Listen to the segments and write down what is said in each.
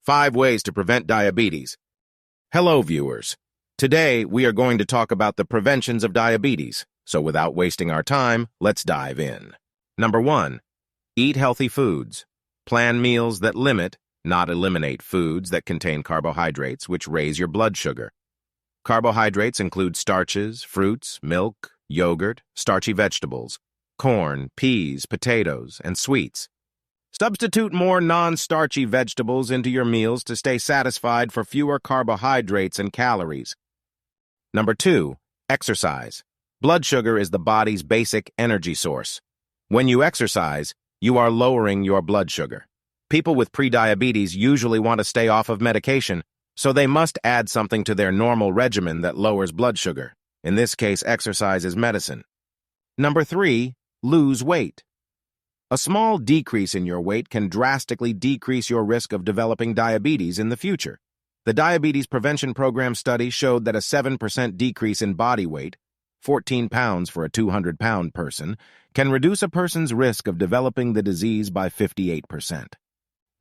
5 ways to prevent diabetes. Hello, viewers. Today, we are going to talk about the preventions of diabetes. So without wasting our time, let's dive in. Number 1. Eat healthy foods. Plan meals that limit, not eliminate, foods that contain carbohydrates, which raise your blood sugar. Carbohydrates include starches, fruits, milk, yogurt, starchy vegetables, corn, peas, potatoes, and sweets. Substitute more non-starchy vegetables into your meals to stay satisfied for fewer carbohydrates and calories. Number 2. Exercise. Blood sugar is the body's basic energy source. When you exercise, you are lowering your blood sugar. People with prediabetes usually want to stay off of medication, so they must add something to their normal regimen that lowers blood sugar. In this case, exercise is medicine. Number 3. Lose weight. A small decrease in your weight can drastically decrease your risk of developing diabetes in the future. The Diabetes Prevention Program study showed that a 7% decrease in body weight, 14 pounds for a 200-pound person, can reduce a person's risk of developing the disease by 58%.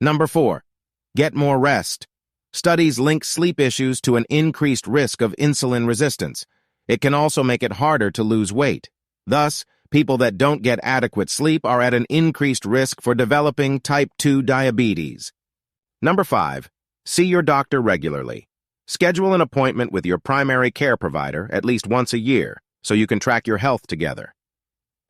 Number 4. Get more rest. Studies link sleep issues to an increased risk of insulin resistance. It can also make it harder to lose weight. Thus, people that don't get adequate sleep are at an increased risk for developing type 2 diabetes. Number 5. See your doctor regularly. Schedule an appointment with your primary care provider at least once a year so you can track your health together.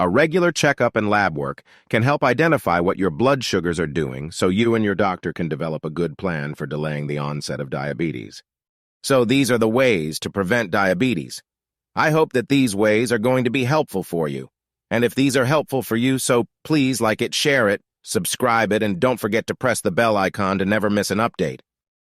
A regular checkup and lab work can help identify what your blood sugars are doing so you and your doctor can develop a good plan for delaying the onset of diabetes. So these are the ways to prevent diabetes. I hope that these ways are going to be helpful for you. And if these are helpful for you, so please like it, share it, subscribe it, and don't forget to press the bell icon to never miss an update.